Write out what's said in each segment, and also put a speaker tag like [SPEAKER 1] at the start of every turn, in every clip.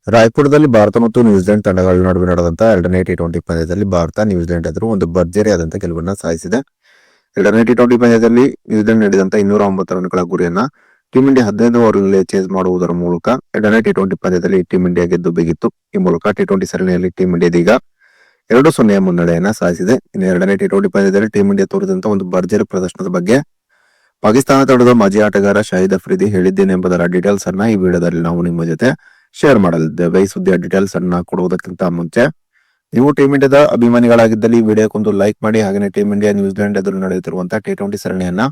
[SPEAKER 1] ರಾಯ್ಪುರದಲ್ಲಿ ಭಾರತ ಮತ್ತು ನ್ಯೂಜಿಲೆಂಡ್ ತಂಡಗಳ ನಡುವೆ ನಡೆದಂತ ಎರಡನೇ ಟಿ20 ಪಂದ್ಯದಲ್ಲಿ ಭಾರತ ನ್ಯೂಜಿಲೆಂಡ್ ಎದುರು ಒಂದು ಭರ್ಜರಿಯಾದಂತಹ ಗೆಲುವನ್ನ ಸಾಧಿಸಿದೆ. ಎರಡನೇ ಟಿ20 ಪಂದ್ಯದಲ್ಲಿ ನ್ಯೂಜಿಲೆಂಡ್ ನೀಡಿದಂತ 209 ರನ್ಗಳ ಗುರಿಯನ್ನ ಟೀಂ ಇಂಡಿಯಾ 15 ಓವರ್ಗಳಲ್ಲಿ ಚೇಸ್ ಮಾಡುವುದರ ಮೂಲಕ ಎರಡನೇ ಟಿ20 ಪಂದ್ಯದಲ್ಲಿ ಟೀಂ ಇಂಡಿಯಾ ಗೆದ್ದು ಬಿಗಿತ್ತು. ಈ ಮೂಲಕ ಟಿ20 ಸರಣಿಯಲ್ಲಿ ಟೀಂ ಇಂಡಿಯಾದೀಗ 2-0 ಮುನ್ನಡೆಯನ್ನ ಸಾಧಿಸಿದೆ. ಇನ್ನು ಎರಡನೇ ಟಿ20 ಪಂದ್ಯದಲ್ಲಿ ಟೀಂ ಇಂಡಿಯಾ ತೋರಿದಂತ ಒಂದು ಭರ್ಜರಿ ಪ್ರದರ್ಶನದ ಬಗ್ಗೆ ಪಾಕಿಸ್ತಾನ ತಂಡದ ಮಾಜಿ ಆಟಗಾರ ಶಾಹಿದ್ ಅಫ್ರಿದಿ ಹೇಳಿದ್ದೇನೆ ಎಂಬುದರ ಡೀಟೇಲ್ಸ್ ಅನ್ನ ಈ ವಿಡಿಯೋದಲ್ಲಿ ನಾವು ನಿಮ್ಮ ಜೊತೆ ಶೇರ್ ಮಾಡಲಿದ್ದೇವೆ. ಈ ಸುದ್ದಿಯ ಡೀಟೇಲ್ಸ್ ಅನ್ನ ಕೊಡುವುದಕ್ಕಿಂತ ಮುಂಚೆ ನೀವು ಟೀಂ ಇಂಡಿಯಾದ ಅಭಿಮಾನಿಗಳಾಗಿದ್ದಲ್ಲಿ ಈ ವಿಡಿಯೋಕ್ಕೊಂದು ಲೈಕ್ ಮಾಡಿ. ಹಾಗೆ ಟೀಂ ಇಂಡಿಯಾ ನ್ಯೂಜಿಲೆಂಡ್ ಎದುರು ನಡೆಯುತ್ತಿರುವಂತಹ ಟಿ20 ಸರಣಿಯನ್ನ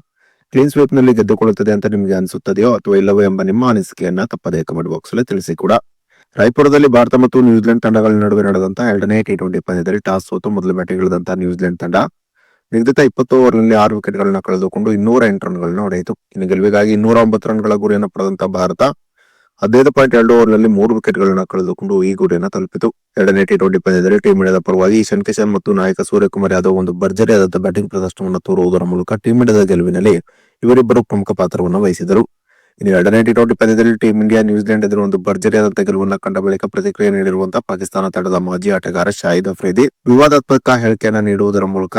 [SPEAKER 1] ಕ್ಲೀನ್ ಸ್ವೀಪ್ ನಲ್ಲಿ ಗೆದ್ದುಕೊಳ್ಳುತ್ತದೆ ಅಂತ ನಿಮಗೆ ಅನಿಸುತ್ತದೆಯೋ ಅಥವಾ ಇಲ್ಲವೋ ಎಂಬ ನಿಮ್ಮ ಅನಿಸಿಕೆಯನ್ನ ತಪ್ಪದೇ ಕಮೆಂಟ್ ಬಾಕ್ಸ್ ಅಲ್ಲಿ ತಿಳಿಸಿ ಕೂಡ. ರಾಯ್ಪುರದಲ್ಲಿ ಭಾರತ ಮತ್ತು ನ್ಯೂಜಿಲೆಂಡ್ ತಂಡಗಳ ನಡುವೆ ನಡೆದಂತಹ ಎರಡನೇ ಟಿ20 ಪಂದ್ಯದಲ್ಲಿ ಟಾಸ್ ಸೋತು ಮೊದಲು ಬ್ಯಾಟಿಂಗ್ ಇಳಿದಂತಹ ನ್ಯೂಜಿಲೆಂಡ್ ತಂಡ ನಿಗದಿತ 20 ಓವರ್ನಲ್ಲಿ 6 ವಿಕೆಟ್ಗಳನ್ನ ಕಳೆದುಕೊಂಡು 208 ರನ್ಗಳನ್ನ ಹೊಡೆಯಿತು. ಇನ್ನು ಗೆಲುವಿಗಾಗಿ 209 ರನ್ಗಳ ಗುರಿಯನ್ನು ಪಡೆದಂತಹ ಭಾರತ 15.2 ಓವರ್ನಲ್ಲಿ 3 ವಿಕೆಟ್ಗಳನ್ನ ಕಳೆದುಕೊಂಡು ಈ ಗುರಿಯನ್ನು ತಲುಪಿತು. ಎರಡನೇ ಟಿ20 ಪಂದ್ಯದಲ್ಲಿ ಟೀಂ ಇಂಡಿಯಾದ ಪರವಾಗಿ ಈಶಾನ್ ಕಿಶನ್ ಮತ್ತು ನಾಯಕ ಸೂರ್ಯಕುಮಾರ್ ಯಾದವ್ ಒಂದು ಭರ್ಜರಿಯಾದಂತಹ ಬ್ಯಾಟಿಂಗ್ ಪ್ರದರ್ಶನವನ್ನು ತೋರುವುದರ ಮೂಲಕ ಟೀಂ ಇಂಡಿಯಾದ ಗೆಲುವಿನಲ್ಲಿ ಇವರಿಬ್ಬರು ಪ್ರಮುಖ ಪಾತ್ರವನ್ನು ವಹಿಸಿದರು. ಇನ್ನು ಎರಡನೇ ಟಿ20 ಪಂದ್ಯದಲ್ಲಿ ಟೀಂ ಇಂಡಿಯಾ ನ್ಯೂಜಿಲೆಂಡ್ ಎದುರು ಒಂದು ಭರ್ಜರಿಯಾದಂತಹ ಗೆಲುವನ್ನ ಕಂಡ ಬಳಿಕ ಪ್ರತಿಕ್ರಿಯೆ ನೀಡಿರುವಂತಹ ಪಾಕಿಸ್ತಾನ ತಂಡದ ಮಾಜಿ ಆಟಗಾರ ಶಾಹಿದ್ ಅಫ್ರಿದಿ ವಿವಾದಾತ್ಮಕ ಹೇಳಿಕೆಯನ್ನ ನೀಡುವುದರ ಮೂಲಕ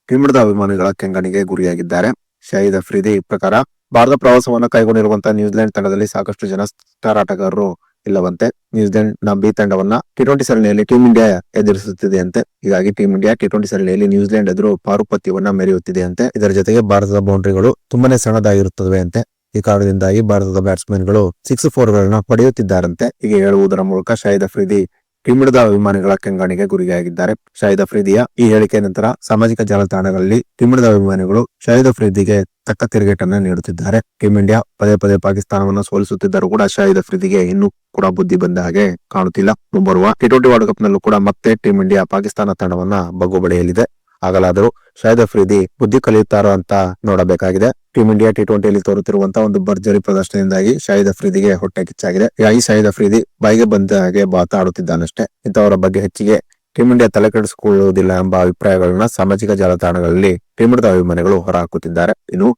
[SPEAKER 1] ಟೀಂ ಇಂಡಿಯಾದ ಅಭಿಮಾನಿಗಳ ಕೆಂಗಣಿಗೆ ಗುರಿಯಾಗಿದ್ದಾರೆ. ಶಾಹಿದ್ ಅಫ್ರಿದಿ ಪ್ರಕಾರ ಭಾರತ ಪ್ರವಾಸವನ್ನು ಕೈಗೊಂಡಿರುವಂತಹ ನ್ಯೂಜಿಲೆಂಡ್ ತಂಡದಲ್ಲಿ ಸಾಕಷ್ಟು ಜನ ಸ್ಟಾರ್ ಆಟಗಾರರು ಇಲ್ಲವಂತೆ. ನ್ಯೂಜಿಲೆಂಡ್ ನ ಬಿ ತಂಡವನ್ನ ಟಿ20 ಸರಣಿಯಲ್ಲಿ ಟೀಂ ಇಂಡಿಯಾ ಎದುರಿಸುತ್ತಿದೆ ಅಂತೆ. ಹೀಗಾಗಿ ಟೀಂ ಇಂಡಿಯಾ ಟಿ20 ಸರಣಿಯಲ್ಲಿ ನ್ಯೂಜಿಲೆಂಡ್ ಎದುರು ಪಾರುಪತ್ಯವನ್ನ ಮೆರೆಯುತ್ತಿದೆ ಅಂತೆ. ಇದರ ಜೊತೆಗೆ ಭಾರತದ ಬೌಂಡ್ರಿಗಳು ತುಂಬಾನೇ ಸಣ್ಣದಾಗಿರುತ್ತವೆ ಅಂತೆ. ಈ ಕಾರಣದಿಂದಾಗಿ ಭಾರತದ ಬ್ಯಾಟ್ಸ್ಮನ್ ಗಳು 6-4 ಗಳನ್ನ ಪಡೆಯುತ್ತಿದ್ದಾರಂತೆ. ಹೀಗೆ ಹೇಳುವುದರ ಮೂಲಕ ಶಾಹಿದ್ ಅಫ್ರಿದಿ ಟೀಂ ಇಂಡಿಯಾದ ಅಭಿಮಾನಿಗಳ ಕೆಂಗಣಿಗೆ ಗುರಿಯಾಗಿದ್ದಾರೆ. ಶಾಹಿದ್ ಅಫ್ರಿದಿಯ ಈ ಹೇಳಿಕೆ ನಂತರ ಸಾಮಾಜಿಕ ಜಾಲತಾಣಗಳಲ್ಲಿ ಟೀಂ ಇಂಡಿಯಾದ ಅಭಿಮಾನಿಗಳು ಶಾಹಿದ್ ಅಫ್ರಿದಿಗೆ ತಕ್ಕ ತಿರುಗೇಟನ್ನ ನೀಡುತ್ತಿದ್ದಾರೆ. ಟೀಂ ಇಂಡಿಯಾ ಪದೇ ಪದೇ ಪಾಕಿಸ್ತಾನವನ್ನು ಸೋಲಿಸುತ್ತಿದ್ದರೂ ಕೂಡ ಶಾಹಿದ್ ಅಫ್ರಿದಿಗೆ ಇನ್ನೂ ಕೂಡ ಬುದ್ಧಿ ಬಂದ ಹಾಗೆ ಕಾಣುತ್ತಿಲ್ಲ. ಮುಂಬರುವ ಟಿ20 ವರ್ಲ್ಡ್ ಕಪ್ ನಲ್ಲೂ ಕೂಡ ಮತ್ತೆ ಟೀಂ ಇಂಡಿಯಾ ಪಾಕಿಸ್ತಾನ ತಂಡವನ್ನ ಬಗ್ಗು ಬಡಿಯಲಿದೆ. ಆಗಲಾದರೂ ಶಾಹಿದ್ ಅಫ್ರಿದಿ ಬುದ್ಧಿ ಕಲಿಯುತ್ತಾರೋ ಅಂತ ನೋಡಬೇಕಾಗಿದೆ. ಟೀಂ ಇಂಡಿಯಾ ಟಿ20ಯಲ್ಲಿ ತೋರುತ್ತಿರುವಂತಹ ಒಂದು ಭರ್ಜರಿ ಪ್ರದರ್ಶನದಿಂದಾಗಿ ಶಾಹಿದ್ ಅಫ್ರಿದಿಗೆ ಹೊಟ್ಟೆ ಕಿಚ್ಚಾಗಿದೆ. ಈ ಶಾಹಿದ್ ಅಫ್ರಿದಿ ಬಾಯಿಗೆ ಬಂದ ಹಾಗೆ ಮಾತಾಡುತ್ತಿದ್ದಾನಷ್ಟೇ. ಇಂತವರ ಬಗ್ಗೆ ಹೆಚ್ಚಿಗೆ ಟೀಂ ಇಂಡಿಯಾ ತಲೆ ಕೆಡಿಸಿಕೊಳ್ಳುವುದಿಲ್ಲ ಎಂಬ ಅಭಿಪ್ರಾಯಗಳನ್ನ ಸಾಮಾಜಿಕ ಜಾಲತಾಣಗಳಲ್ಲಿ ಟೀಂ ಇಂಡಿಯಾದ ಅಭಿಮಾನಿಗಳು ಹೊರಹಾಕುತ್ತಿದ್ದಾರೆ. ಇನ್ನು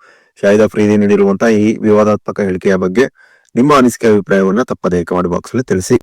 [SPEAKER 1] ಶಾಹಿದ್ ಅಫ್ರಿದಿ ನೀಡಿರುವಂತಹ ಈ ವಿವಾದಾತ್ಮಕ ಹೇಳಿಕೆಯ ಬಗ್ಗೆ ನಿಮ್ಮ ಅನಿಸಿಕೆ ಅಭಿಪ್ರಾಯವನ್ನ ತಪ್ಪದೇ ಕಮೆಂಟ್ ಬಾಕ್ಸ್ ಅಲ್ಲಿ ತಿಳಿಸಿ.